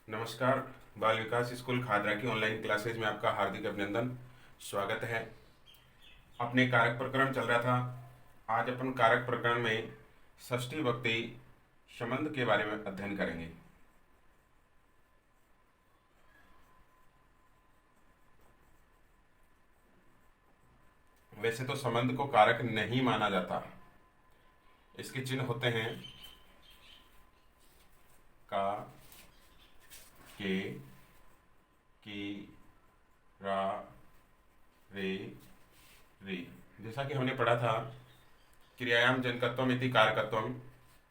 नमस्कार। बाल विकास स्कूल खादरा की ऑनलाइन क्लासेज में आपका हार्दिक अभिनंदन, स्वागत है। अपने कारक प्रकरण चल रहा था। आज अपन कारक प्रकरण में षष्ठी विभक्ति संबंध के बारे में अध्ययन करेंगे। वैसे तो संबंध को कारक नहीं माना जाता। इसके चिन्ह होते हैं का, के, की, रा, रे, री। जैसा कि हमने पढ़ा था, क्रियायाम जनकत्वम इति कारकत्वम,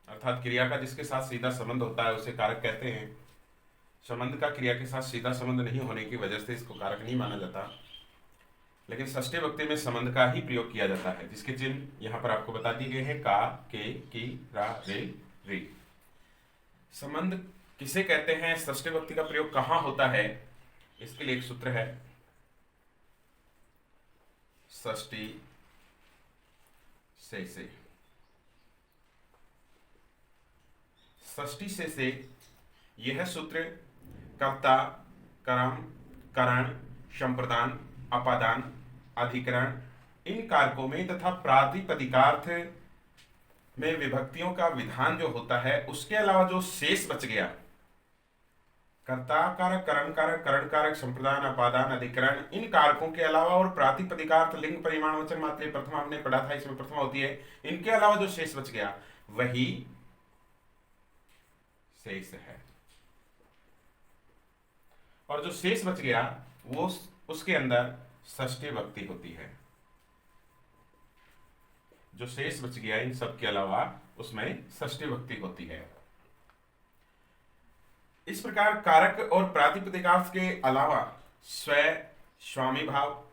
अर्थात क्रिया का जिसके साथ सीधा संबंध होता है उसे कारक कहते हैं। संबंध का क्रिया के साथ सीधा संबंध नहीं होने की वजह से इसको कारक नहीं माना जाता। लेकिन षष्ठी विभक्ति में संबंध का ही प्रयोग किया जाता है, जिसके चिन्ह यहाँ पर आपको बता दिए गए हैं का, के, की, रा, रे, री। संबंध किसे कहते हैं, षष्ठी विभक्ति का प्रयोग कहाँ होता है, इसके लिए एक सूत्र है। षष्ठी से षष्ठी से यह सूत्र कर्ता, कर्म, करण, संप्रदान, अपादान, अधिकरण इन कारकों में तथा प्रातिपदिकार्थ में विभक्तियों का विधान जो होता है उसके अलावा जो शेष बच गया, कर्ता कारक, कर्म कारक, करण कारक, संप्रदान, अपादान, अधिकरण इन कारकों के अलावा और प्रातिपदिकार्थ, लिंग, परिमाण, वचन, मात्रा, प्रथमा हमने पढ़ा था, इसमें प्रथमा होती है। इनके अलावा जो शेष बच गया वही शेष है। और जो शेष बच गया वो उसके अंदर षष्ठी विभक्ति होती है। जो शेष बच गया इन सब के अलावा उसमें षष्ठी विभक्ति होती है। इस प्रकार कारक और प्रातिपदिकार्थ के अलावा स्व, स्वामी भाव,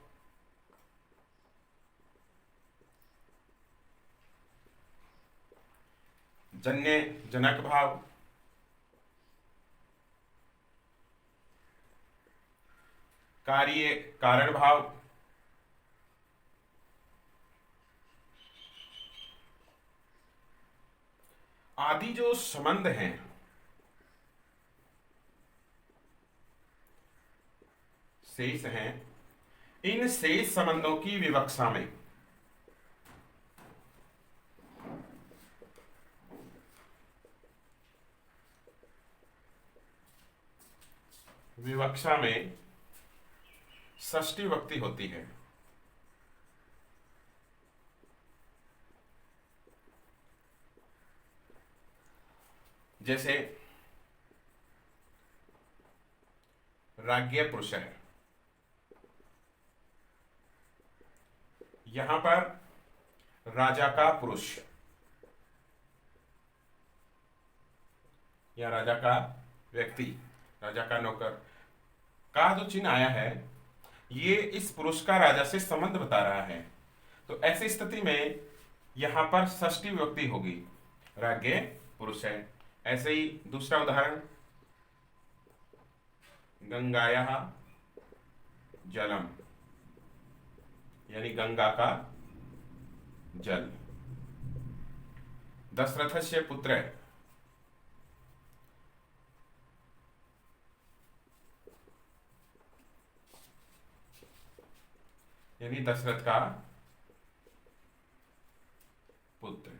जन्य, जनक भाव, कार्य, कारण भाव, आदि जो संबंध हैं, शेष हैं, इन शेष संबंधों की विवक्षा में षष्ठी विभक्ति होती है। जैसे राज्ञ पुरुष है, यहां पर राजा का पुरुष या राजा का व्यक्ति, राजा का नौकर का जो चिन्ह आया है ये इस पुरुष का राजा से संबंध बता रहा है। तो ऐसी स्थिति में यहां पर षष्ठी विभक्ति होगी, राज्ञ पुरुष है। ऐसे ही दूसरा उदाहरण, गंगायाः जलम, यानी गंगा का जल। दशरथस्य पुत्र, यानी दशरथ का पुत्र।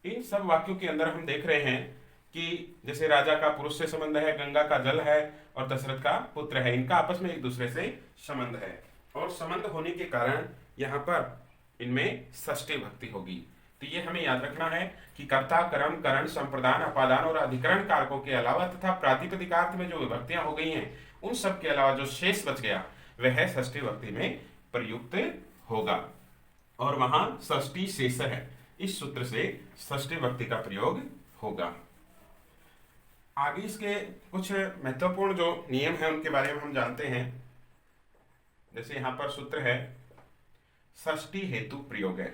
इन सब वाक्यों के अंदर हम देख रहे हैं कि जैसे राजा का पुरुष से संबंध है, गंगा का जल है और दशरथ का पुत्र है, इनका आपस में एक दूसरे से संबंध है। और संबंध होने के कारण यहां पर इनमें षष्ठी विभक्ति होगी। तो ये हमें याद रखना है कि कर्ता, कर्म, करण, संप्रदान, अपादान और अधिकरण कारकों के अलावा तथा प्रातिपदिकार्थ में जो विभक्तियां हो गई हैं उन सब के अलावा जो शेष बच गया वह षष्ठी विभक्ति में प्रयुक्त होगा और वहां षष्ठी शेष है। इस सूत्र से षष्ठी विभक्ति का प्रयोग होगा। आगे इसके कुछ महत्वपूर्ण जो नियम है उनके बारे में हम जानते हैं। जैसे यहां पर सूत्र है षष्ठी हेतु प्रयोग है,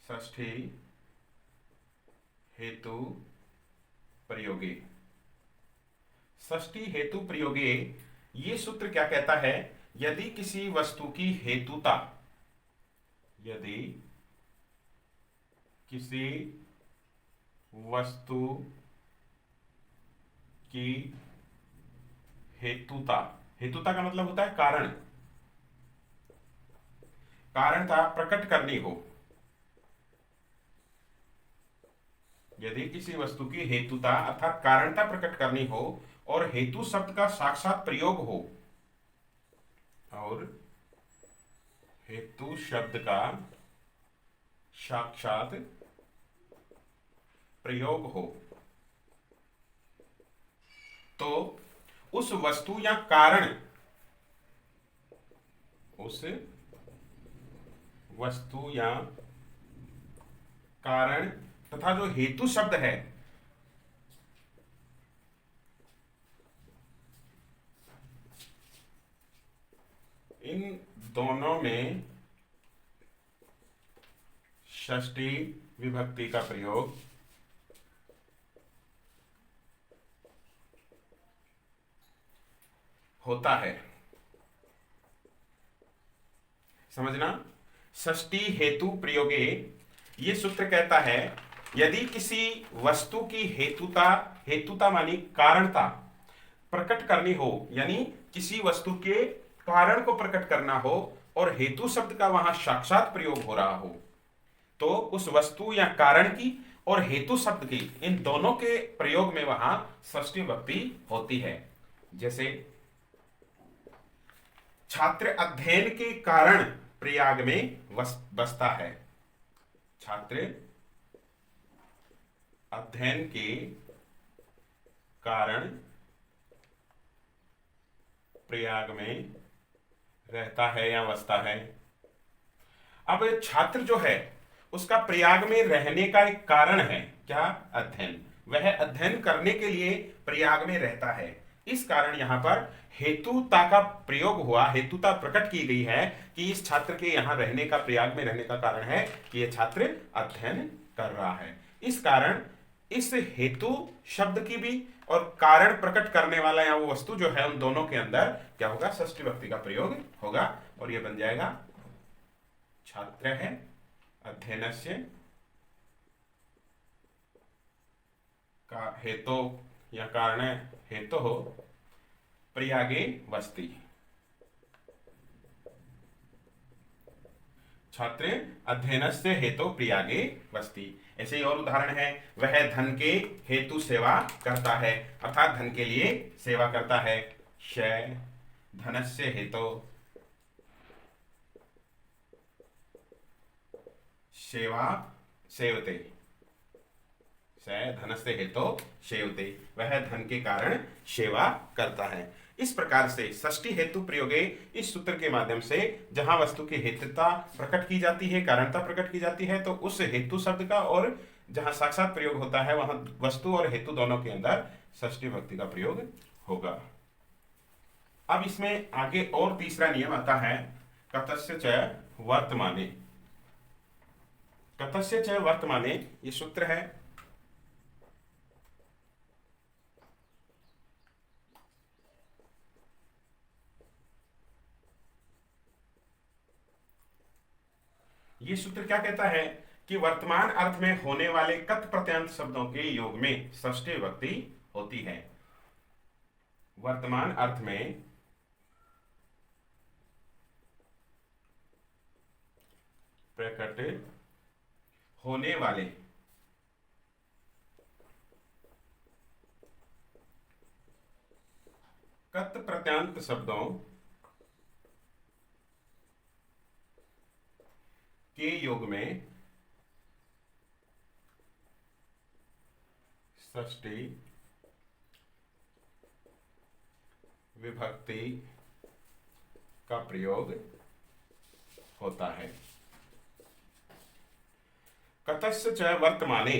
षष्ठी हेतु प्रयोगे। षष्ठी हेतु प्रयोगे ये सूत्र क्या कहता है, यदि किसी वस्तु की हेतुता, यदि किसी वस्तु की हेतुता, हेतुता का मतलब होता है कारण, कारणता प्रकट करनी हो। यदि किसी वस्तु की हेतुता अर्थात कारणता प्रकट करनी हो और हेतु शब्द का साक्षात प्रयोग हो, और हेतु शब्द का साक्षात प्रयोग हो, तो उस वस्तु या कारण, उस वस्तु या कारण तथा जो हेतु शब्द है, इन दोनों में षष्ठी विभक्ति का प्रयोग होता है। समझना, षष्ठी हेतु प्रयोगे, ये सूत्र कहता है यदि किसी वस्तु की हेतुता, हेतुता मानी कारणता प्रकट करनी हो, यानी किसी वस्तु के कारण को प्रकट करना हो और हेतु शब्द का वहां साक्षात प्रयोग हो रहा हो, तो उस वस्तु या कारण की और हेतु शब्द की, इन दोनों के प्रयोग में वहां षष्ठी विभक्ति होती है। जैसे छात्र अध्ययन के कारण प्रयाग में बसता है, छात्र अध्ययन के कारण प्रयाग में रहता है या बसता है। अब छात्र जो है उसका प्रयाग में रहने का एक कारण है, क्या? अध्ययन। वह अध्ययन करने के लिए प्रयाग में रहता है, इस कारण यहां पर हेतुता का प्रयोग हुआ, हेतुता प्रकट की गई है कि इस छात्र के यहां रहने का, प्रयाग में रहने का कारण है कि यह छात्र अध्ययन कर रहा है। इस कारण इस हेतु शब्द की भी और कारण प्रकट करने वाला या वो वस्तु जो है, उन दोनों के अंदर क्या होगा? षष्ठी विभक्ति का प्रयोग होगा और यह बन जाएगा छात्र है अध्ययनस्य का हेतु या कारण हेतु हो प्रयागे वस्ति, छात्र अध्ययनस्य हेतु प्रयागे वस्ति। ऐसे ही और उदाहरण है, वह धन के हेतु सेवा करता है, अर्थात धन के लिए सेवा करता है। क्षय धनस्य हेतु सेवा सेवते, धनस्य हेतु सेवते, वह धन के कारण सेवा करता है। इस प्रकार से षष्ठी हेतु प्रयोगे, इस सूत्र के माध्यम से जहां वस्तु की हेतुता प्रकट की जाती है, कारणता प्रकट की जाती है, तो उस हेतु शब्द का और जहां साक्षात प्रयोग होता है वहां वस्तु और हेतु दोनों के अंदर षष्ठी विभक्ति का प्रयोग होगा। अब इसमें आगे और तीसरा नियम आता है, कतस्य च वर्तमाने। कतस्य च वर्तमाने ये सूत्र है, ये सूत्र क्या कहता है कि वर्तमान अर्थ में होने वाले कत प्रत्यंत शब्दों के योग में षष्ठी विभक्ति होती है। वर्तमान अर्थ में प्रकट होने वाले कत प्रत्यंत शब्दों के योग में षष्ठी विभक्ति का प्रयोग होता है। कतस्य च वर्तमाने,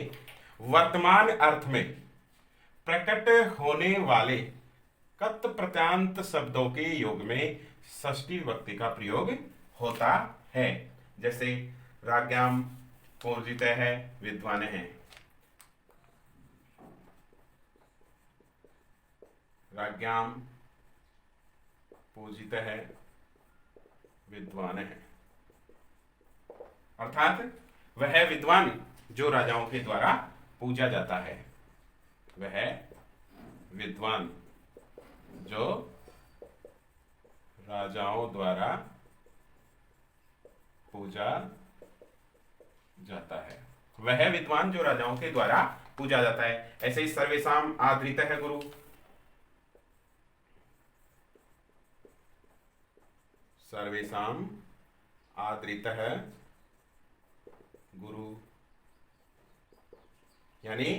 वर्तमान अर्थ में प्रकट होने वाले कत प्रत्यांत शब्दों के योग में षष्ठी विभक्ति का प्रयोग होता है। जैसे राज्ञाम पूर्जित है विद्वान है, राज्ञाम पूजित है विद्वान है, अर्थात वह विद्वान जो राजाओं के द्वारा पूजा जाता है, वह विद्वान जो राजाओं द्वारा पूजा जाता है, वह विद्वान जो राजाओं के द्वारा पूजा जाता है। ऐसे ही सर्वेषाम आदृतः गुरु, सर्वेषाम आदृतः गुरु, यानी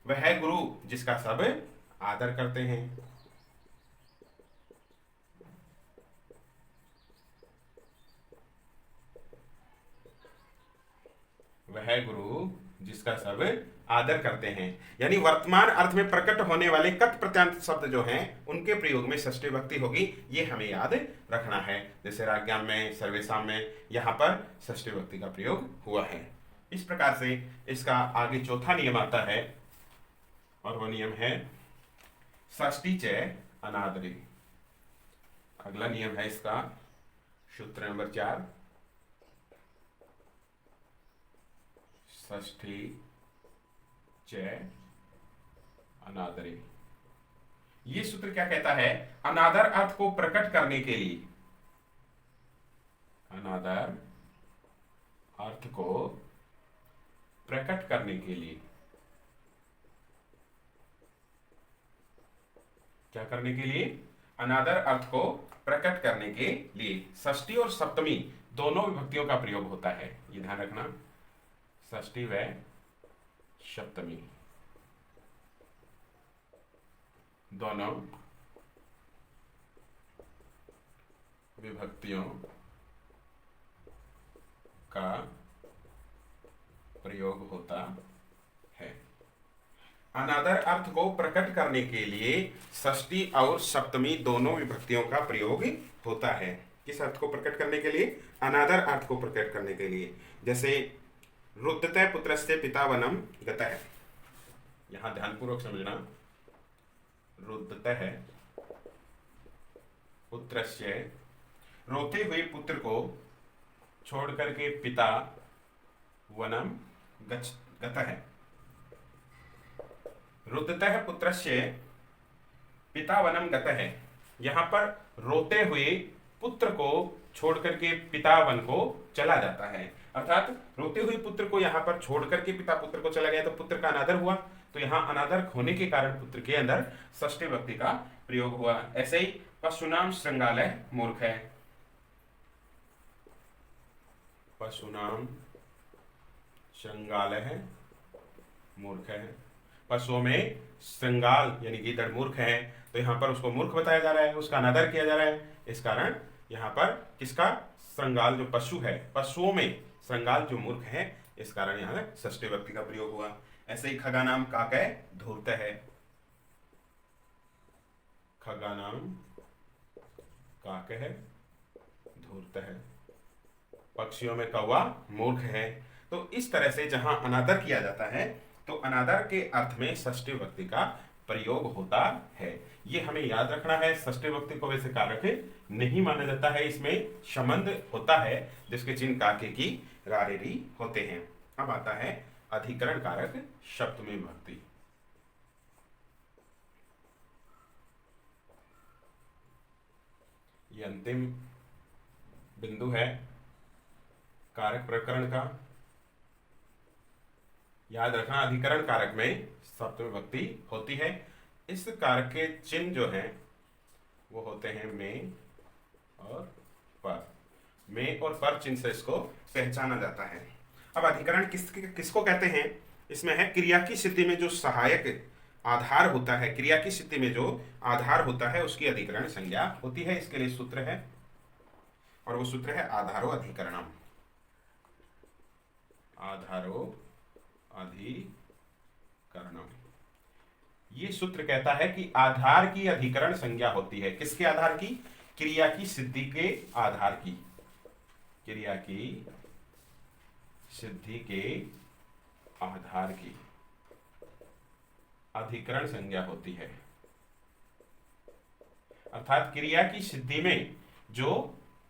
वह गुरु जिसका सब आदर करते हैं। वह गुरु जिसका सब आदर करते हैं, यानी वर्तमान अर्थ में प्रकट होने वाले कत प्रत्यंत शब्द जो हैं उनके प्रयोग में षष्ठी विभक्ति होगी, ये हमें याद रखना है। जैसे राज्ञाम में, सर्वेषाम में, यहाँ पर षष्ठी विभक्ति का प्रयोग हुआ है। इस प्रकार से इसका आगे चौथा नियम आता है और वह नियम है षष्ठी च अनादरे। अगला नियम है इसका सूत्र नंबर 4, षष्ठी च अनादरे। ये सूत्र क्या कहता है? अनादर अर्थ को प्रकट करने के लिए, अनादर अर्थ को प्रकट करने के लिए, क्या करने के लिए? अनादर अर्थ को प्रकट करने के लिए षष्ठी और सप्तमी दोनों विभक्तियों का प्रयोग होता है, ये ध्यान रखना। षष्ठी व सप्तमी दोनों विभक्तियों का प्रयोग होता है। अनादर अर्थ को प्रकट करने के लिए षष्ठी और सप्तमी दोनों विभक्तियों का प्रयोग होता है। किस अर्थ को प्रकट करने के लिए? अनादर अर्थ को प्रकट करने के लिए। जैसे रुद्धतः पुत्रस्य पिता वनम गतः, यहां ध्यानपूर्वक समझना। रुद्धतः पुत्रस्य, रोते हुए पुत्र को छोड़ करके पिता वनम गतः। रुद्धतः पुत्रस्य पिता वनम गतः, यहां पर रोते हुए पुत्र को छोड़ करके पिता वन को चला जाता है। अर्थात रोते हुए पुत्र को यहाँ पर छोड़ करके पिता पुत्र को चला गया तो पुत्र का अनादर हुआ, तो यहाँ अनादर होने के कारण पुत्र के अंदर षष्ठी विभक्ति का प्रयोग हुआ। ऐसे ही पशुनाम श्रृंगालय मूर्ख है, पशुनाम श्रृंगालय मूर्ख है। पशुओं में श्रृंगाल यानी गीदड़ मूर्ख है, तो यहाँ पर उसको मूर्ख बताया जा रहा है, उसका अनादर किया जा रहा है। इस कारण यहाँ पर किसका? श्रृंगाल जो पशु है, पशुओं में श्रृंगाल जो मूर्ख है, इस कारण यहाँ षष्ठी विभक्ति का प्रयोग हुआ। ऐसे ही खगानाम काकय धूर्त है, खगानाम काकय धूर्त है, पक्षियों में कौवा मूर्ख है। तो इस तरह से जहां अनादर किया जाता है तो अनादर के अर्थ में षष्ठी विभक्ति का प्रयोग होता है, ये हमें याद रखना है। षष्ठी विभक्ति को वैसे कारक नहीं माना जाता है, इसमें संबंध होता है जिसके चिन्ह काके की रारेरी होते हैं। अब आता है अधिकरण कारक सप्तमी विभक्ति। ये अंतिम बिंदु है कारक प्रकरण का। याद रखना, अधिकरण कारक में सप्तमी विभक्ति होती है। इस कारक के चिन्ह जो हैं वो होते हैं में और पर। में और पर चिन्ह से इसको पहचाना जाता है। अब अधिकरण किसको कहते हैं? इसमें है क्रिया की स्थिति में जो सहायक आधार होता है, क्रिया की स्थिति में जो आधार होता है उसकी अधिकरण संज्ञा होती है। इसके लिए सूत्र है और वो सूत्र है आधारो अधिकरणम। आधारो अधिकरणम, ये सूत्र कहता है कि आधार की अधिकरण संज्ञा होती है। किसके आधार की? क्रिया की सिद्धि के आधार की, क्रिया की सिद्धि के आधार की अधिकरण संज्ञा होती है। अर्थात क्रिया की सिद्धि में जो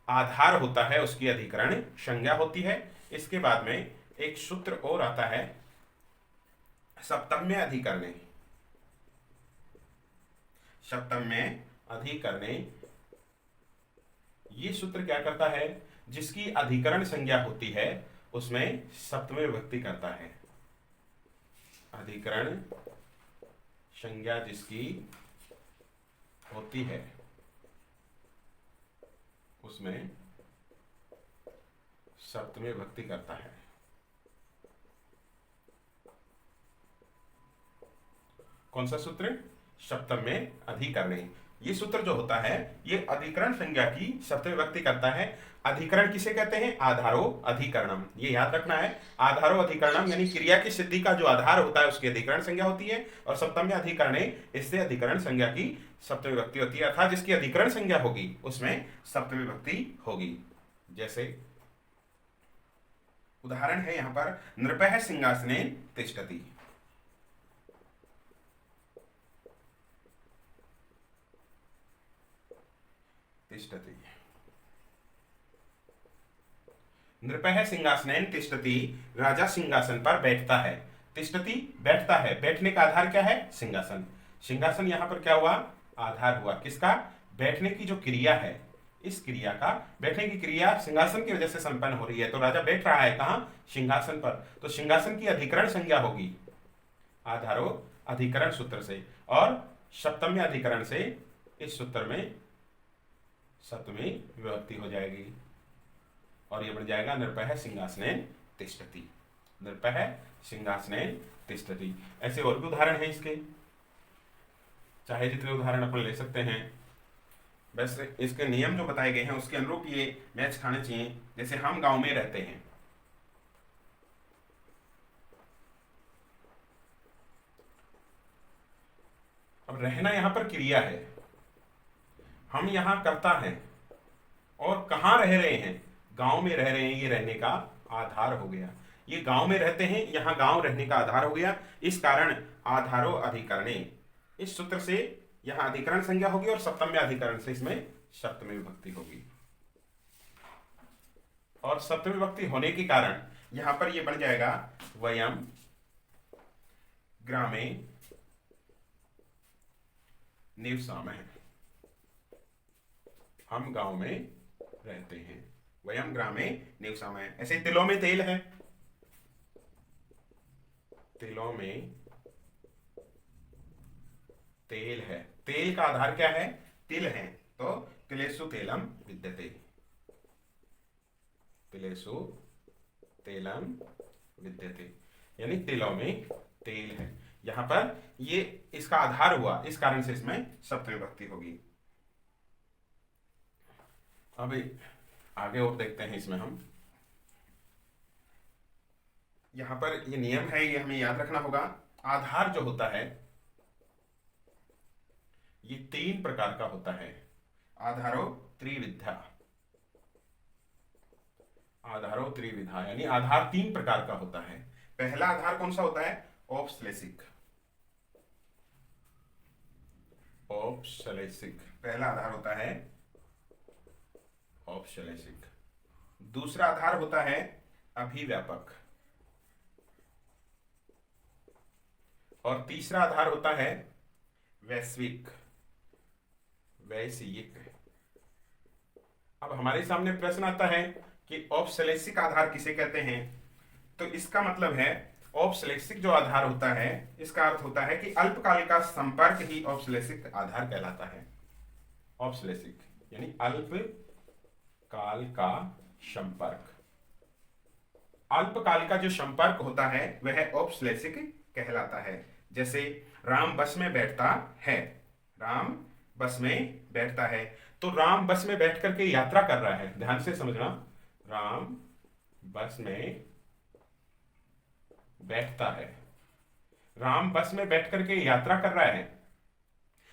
आधार होता है उसकी अधिकरण संज्ञा होती है। इसके बाद में एक सूत्र और आता है सप्तम्य अधिकरणे। सप्तम में अधिकरणे। ये सूत्र क्या करता है, जिसकी अधिकरण संज्ञा होती है उसमें सप्तमी विभक्ति करता है। अधिकरण संज्ञा जिसकी होती है उसमें सप्तमी विभक्ति करता है। कौन सा सूत्र? सप्तम में अधिकरणे। ये सूत्र जो होता है ये अधिकरण संज्ञा की सप्तमी विभक्ति करता है। अधिकरण किसे कहते हैं? आधारो अधिकरणम। ये याद रखना है, आधारो अधिकरणम यानी क्रिया की सिद्धि का जो आधार होता है उसकी अधिकरण संज्ञा होती है, और सप्तम में अधिकरणे, इससे अधिकरण संज्ञा की सप्तमी विभक्ति होती है, अर्थात जिसकी अधिकरण संज्ञा होगी उसमें सप्तमी विभक्ति होगी। जैसे उदाहरण है यहां पर, नृपः सिंहासने तिष्ठति। तिष्ठति, नृपः सिंहासनेन तिष्ठति, राजा सिंहासन पर बैठता है। तिष्ठति बैठता है, बैठने का आधार क्या है? सिंहासन। सिंहासन यहां पर क्या हुआ? आधार हुआ। किसका? बैठने की जो क्रिया है, इस क्रिया का, बैठने की क्रिया सिंहासन की वजह से संपन्न हो रही है, तो राजा बैठ रहा है कहां? सिंहासन पर। तो सिंहासन की अधिकरण संज्ञा होगी आधारो अधिकरण सूत्र से, और सप्तम में अधिकरण से इस सूत्र में सप्तमी विभक्ति हो जाएगी, और ये बन जाएगा नृपः सिंहासनेन तिष्ठति। नृपः सिंहासनेन तिष्ठति। ऐसे और भी उदाहरण हैं इसके, चाहे जितने उदाहरण अपन ले सकते हैं। वैसे इसके नियम जो बताए गए हैं उसके अनुरूप ये मैच खाने चाहिए। जैसे हम गांव में रहते हैं, अब रहना यहां पर क्रिया है, हम यहां करता है, और कहां रह रहे हैं? गांव में रह रहे हैं, ये रहने का आधार हो गया। ये गांव में रहते हैं, यहां गांव रहने का आधार हो गया। इस कारण आधारो अधिकरणे, इस सूत्र से यहां अधिकरण संज्ञा होगी, और सप्तम में अधिकरण से इसमें सप्तमी विभक्ति होगी। और सप्तमी विभक्ति होने के कारण यहां पर ये बन जाएगा वयम ग्रामे निवसामः। हम गांव में रहते हैं, वयम ग्रामे निवसामः। ऐसे तिलों में तेल है, तिलों में तेल है, तेल का आधार क्या है? तिल है, तो तिलेषु तेलम विद्यते। तिलेषु तेलम विद्यते यानी तिलों में तेल है। यहां पर ये इसका आधार हुआ, इस कारण से इसमें सप्तमी विभक्ति होगी। अब आगे और देखते हैं इसमें हम, यहां पर ये नियम है, ये हमें याद रखना होगा। आधार जो होता है ये 3 प्रकार का होता है। आधारो त्रिविधा, आधारो त्रिविधा यानी आधार 3 प्रकार का होता है। पहला आधार कौन सा होता है? औपश्लेषिक। औपश्लेषिक पहला आधार होता है औपश्लेषिक। दूसरा आधार होता है अभिव्यापक, और तीसरा आधार होता है वैश्विक, वैश्विक। अब हमारे सामने प्रश्न आता है कि औपश्लेषिक आधार किसे कहते हैं? तो इसका मतलब है औपश्लेषिक जो आधार होता है इसका अर्थ होता है कि अल्पकाल का संपर्क ही औपश्लेषिक आधार कहलाता है। औपश्लेषिक यानी अल्पकाल का संपर्क, अल्पकाल का जो संपर्क होता है वह औपश्लेषिक कहलाता है। जैसे राम बस में बैठता है, राम बस में बैठता है, तो राम बस में बैठ करके यात्रा कर रहा है। ध्यान से समझना, राम बस में बैठता है, राम बस में बैठ करके यात्रा कर रहा है।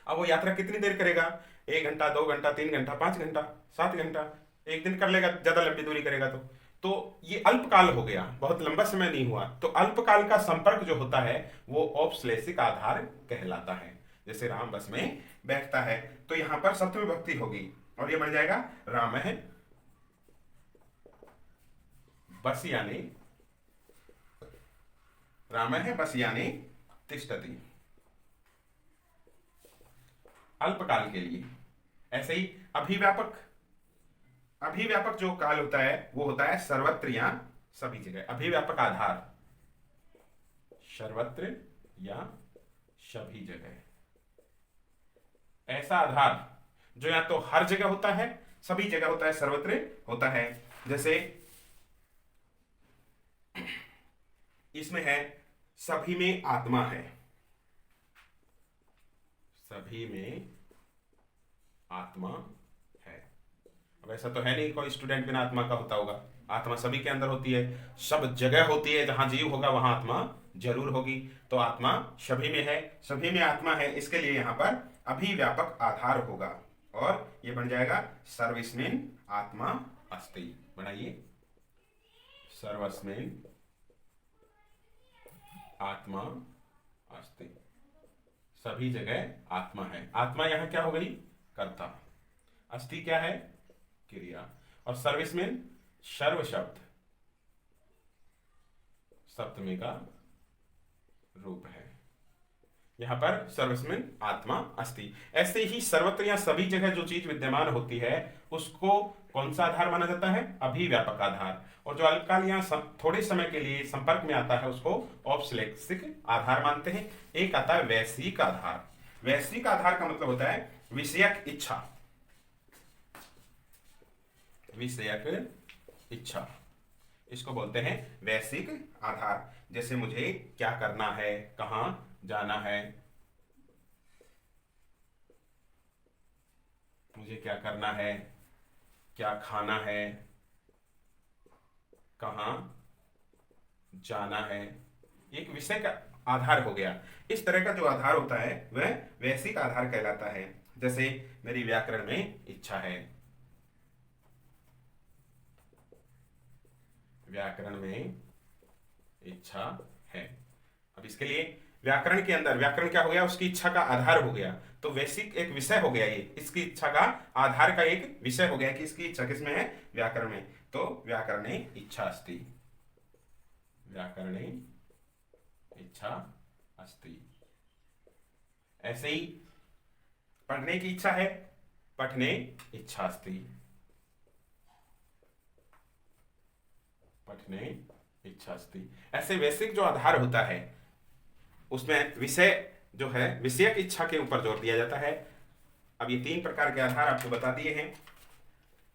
अब वो यात्रा कितनी देर करेगा? 1 घंटा, 2 घंटा, 3 घंटा, 5 घंटा, 7 घंटा, 1 दिन कर लेगा, ज्यादा लंबी दूरी करेगा तो ये अल्पकाल हो गया, बहुत लंबा समय नहीं हुआ। तो अल्पकाल का संपर्क जो होता है वो औपश्लेषिक आधार कहलाता है। जैसे राम बस में बैठता है, तो यहां पर सप्तमी विभक्ति होगी, और ये बन जाएगा राम है बस यानी, राम है बस यानी तिष्ठति। अल्पकाल के लिए। ऐसे ही अभिव्यापक, अभिव्यापक जो काल होता है वो होता है सर्वत्र या सभी जगह। अभिव्यापक आधार सर्वत्र या सभी जगह, ऐसा आधार जो या तो हर जगह होता है, सभी जगह होता है, सर्वत्र होता है। जैसे इसमें है सभी में आत्मा है, सभी में आत्मा है। अब ऐसा तो है नहीं कोई स्टूडेंट बिना आत्मा का होता होगा, आत्मा सभी के अंदर होती है, सब जगह होती है, जहां जीव होगा वहां आत्मा जरूर होगी। तो आत्मा सभी में है, सभी में आत्मा है, इसके लिए यहां पर अभिव्यापक आधार होगा और ये बन जाएगा सर्वस्मिन् आत्मा अस्ति। बनाइए, सर्वस्मिन् आत्मा अस्ति, सभी जगह आत्मा है। आत्मा यहां क्या हो गई? कर्ता। अस्ति क्या है? क्रिया। और सर्वस्मिन् सर्व शब्द सप्तमी का रूप है, यहां पर सर्वस्मिन् आत्मा अस्ति। ऐसे ही सर्वत्र या सभी जगह जो चीज विद्यमान होती है उसको कौन सा आधार माना जाता है? अभिव्यापक आधार। और जो अल्पकाल या थोड़े समय के लिए संपर्क में आता है उसको औपश्लेषिक आधार मानते हैं। एक आता है वैश्विक आधार। वैश्विक आधार का मतलब होता है विषयक इच्छा, विषयक इच्छा, इसको बोलते हैं वैश्विक आधार। जैसे मुझे क्या करना है, कहां जाना है, मुझे क्या करना है, क्या खाना है, कहां जाना है, एक विषय का आधार हो गया। इस तरह का जो आधार होता है वह वैश्विक आधार कहलाता है। जैसे मेरी व्याकरण में इच्छा है, व्याकरण में इच्छा है। अब इसके लिए व्याकरण के अंदर, व्याकरण क्या हो गया? उसकी इच्छा का आधार हो गया। तो वैश्विक एक विषय हो गया, ये इसकी इच्छा का आधार का एक विषय हो गया कि इसकी इच्छा किसमें है? व्याकरण में। तो व्याकरणे इच्छा अस्ति, व्याकरणे इच्छा अस्ति। ऐसे ही पढ़ने की इच्छा है, पठने इच्छा अस्ति, पठने इच्छा अस्ति। ऐसे वैश्विक जो आधार होता है उसमें विषय जो है, विषयक इच्छा के ऊपर जोर दिया जाता है। अब ये तीन प्रकार के आधार आपको बता दिए हैं।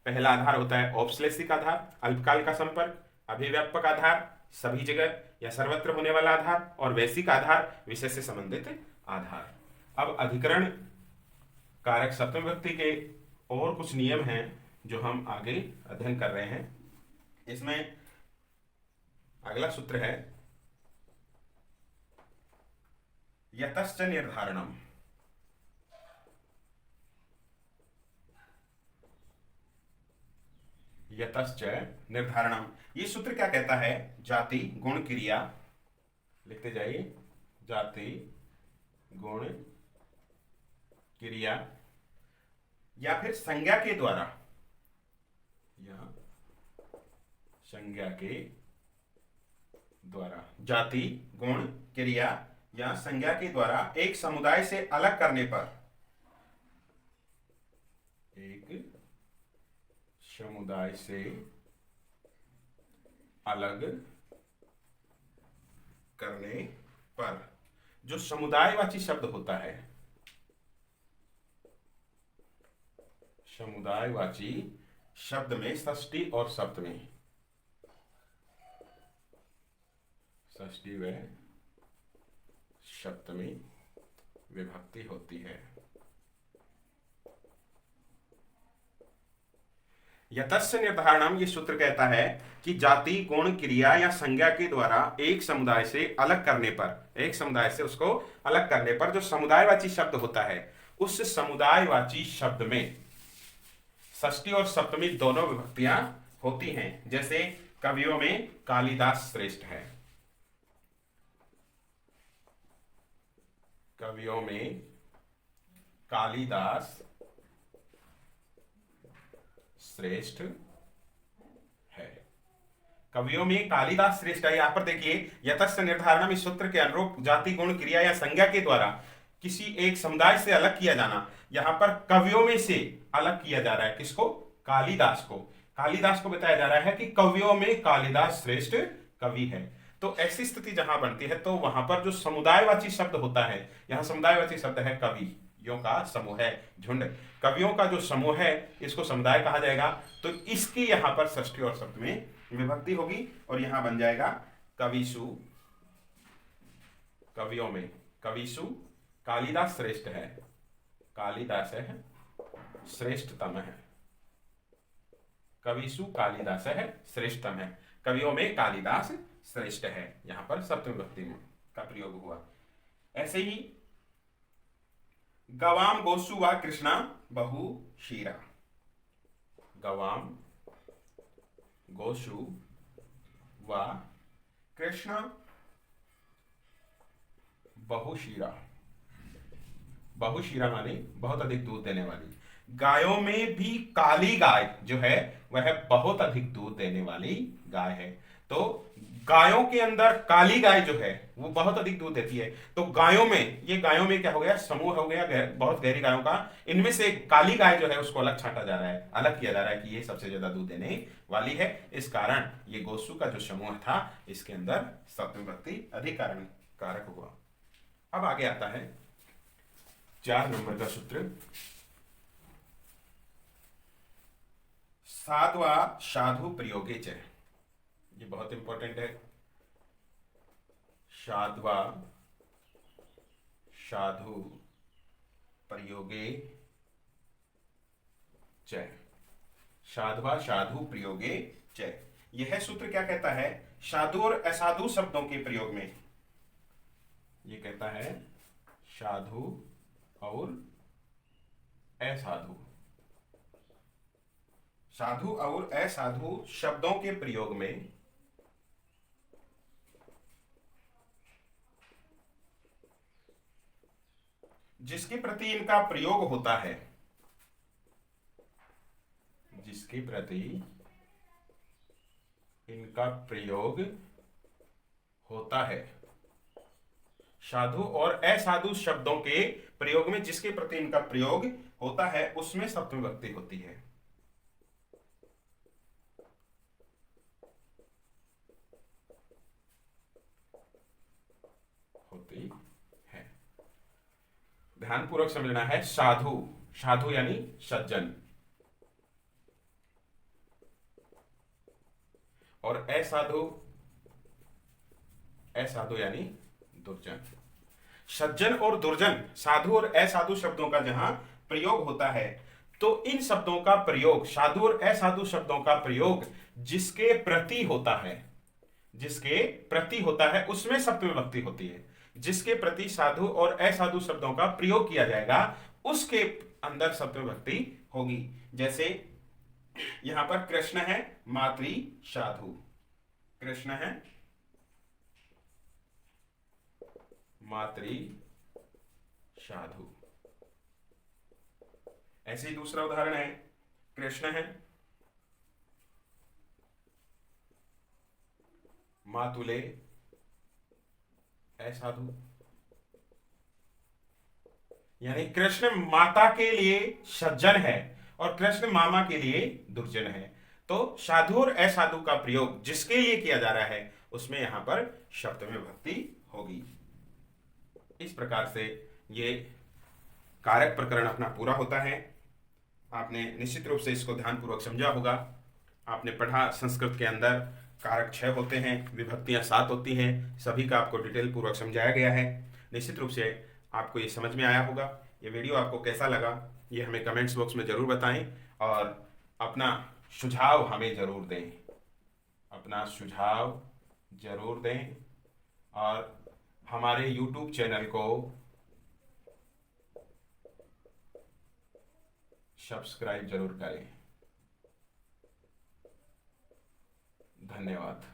पहला आधार होता है औपश्लेषिक आधार, अल्पकाल का संपर्क, अभिव्यापक आधार, सभी जगह या सर्वत्र होने वाला आधार, और वैश्विक आधार, विषय से संबंधित आधार। अब अधिकरण कारक सप्तमी विभक्ति के और कुछ नियम हैं जो हम आगे अध्ययन कर रहे हैं। इसमें अगला सूत्र है यतश्च निर्धारणम। यतश्च निर्धारणम, ये सूत्र क्या कहता है? जाति गुण क्रिया, लिखते जाइए, जाति गुण क्रिया या फिर संज्ञा के द्वारा, या संज्ञा के द्वारा, जाति गुण क्रिया या संज्ञा के द्वारा एक समुदाय से अलग करने पर, एक समुदाय से अलग करने पर जो समुदायवाची शब्द होता है, समुदायवाची शब्द में षष्ठी और सप्तमी, षष्ठी व सप्तमी विभक्ति होती है। यतस्य निर्धारणम, ये सूत्र कहता है कि जाति गुण क्रिया या संज्ञा के द्वारा एक समुदाय से अलग करने पर, एक समुदाय से उसको अलग करने पर जो समुदायवाची शब्द होता है उस समुदायवाची शब्द में षष्ठी और सप्तमी दोनों विभक्तियां होती हैं। जैसे कवियों में कालिदास श्रेष्ठ है, कवियों में कालिदास श्रेष्ठ है, कवियों में कालिदास श्रेष्ठ है। यहां पर देखिए यतस्य निर्धारणम, इस सूत्र के अनुरूप जाति गुण क्रिया या संज्ञा के द्वारा किसी एक समुदाय से अलग किया जाना, यहां पर कवियों में से अलग किया जा रहा है। किसको? कालिदास को। कालिदास को बताया जा रहा है कि कवियों में कालिदास श्रेष्ठ कवि है। तो ऐसी स्थिति जहां बनती है तो वहां पर जो समुदायवाची शब्द होता है, यहां समुदायवाची शब्द है कवियों का समूह है, झुंड। कवियों का जो समूह है इसको समुदाय कहा जाएगा। तो इसकी यहां पर षष्ठी और सप्तमी विभक्ति होगी और यहां बन जाएगा कविसु। कवियों में कविसु, कालिदास श्रेष्ठ है, कालिदास है श्रेष्ठतम है, कविसु कालिदास है श्रेष्ठतम है, कवियों में कालिदास श्रेष्ठ है। यहां पर सप्तमी विभक्ति का प्रयोग हुआ। ऐसे ही गवाम गोसु व कृष्णा बहु शीरा, गवाम गोसु व कृष्णा बहुशीरा। बहुशीरा माने बहुत अधिक दूध देने वाली। गायों में भी काली गाय जो है वह बहुत अधिक दूध देने वाली गाय है। तो गायों के अंदर काली गाय जो है वो बहुत अधिक दूध देती है। तो गायों में, ये गायों में क्या हो गया? समूह हो गया बहुत गहरी गायों का। इनमें से काली गाय जो है उसको अलग छांटा जा रहा है, अलग किया जा रहा है कि ये सबसे ज्यादा दूध देने वाली है। इस कारण ये गोसु का जो समूह था इसके अंदर सप्तमी विभक्ति अधिकरण कारक हुआ। अब आगे आता है 4 नंबर का सूत्र, साध्वा साधु प्रयोगे च। ये बहुत इंपॉर्टेंट है। साध्वा साधु प्रयोगे च, साध्वा साधु प्रयोगे च। यह सूत्र क्या कहता है? साधु और असाधु शब्दों के प्रयोग में। ये कहता है साधु और असाधु, साधु और असाधु शब्दों के प्रयोग में जिसके प्रति इनका प्रयोग होता है, जिसके प्रति इनका प्रयोग होता है, साधु और असाधु शब्दों के प्रयोग में जिसके प्रति इनका प्रयोग होता है उसमें सप्तमी विभक्ति होती है। होती है। ध्यानपूर्वक समझना है। साधु, साधु यानी सज्जन, और असाधु, असाधु यानी दुर्जन। सज्जन और दुर्जन, साधु और असाधु शब्दों का जहां प्रयोग होता है तो इन शब्दों का प्रयोग, साधु और असाधु शब्दों का प्रयोग जिसके प्रति होता है, जिसके प्रति होता है उसमें सप्तमी विभक्ति होती है। जिसके प्रति साधु और असाधु शब्दों का प्रयोग किया जाएगा उसके अंदर सप्तमी विभक्ति होगी। जैसे यहां पर कृष्ण है मातृ साधु, कृष्ण है मातृ साधु। ऐसे ही दूसरा उदाहरण है, कृष्ण है मातुले असाधु, यानी कृष्ण माता के लिए सज्जन है और कृष्ण मामा के लिए दुर्जन है। तो साधु और असाधु का प्रयोग जिसके लिए किया जा रहा है उसमें यहां पर सप्तमी विभक्ति होगी। इस प्रकार से ये कारक प्रकरण अपना पूरा होता है। आपने निश्चित रूप से इसको ध्यानपूर्वक समझा होगा। आपने पढ़ा संस्कृत के अंदर कारक 6 होते हैं, विभक्तियां 7 होती हैं, सभी का आपको डिटेल पूर्वक समझाया गया है। निश्चित रूप से आपको ये समझ में आया होगा। ये वीडियो आपको कैसा लगा ये हमें कमेंट्स बॉक्स में ज़रूर बताएं और अपना सुझाव हमें ज़रूर दें, अपना सुझाव ज़रूर दें और हमारे YouTube चैनल को सब्सक्राइब जरूर करें। धन्यवाद।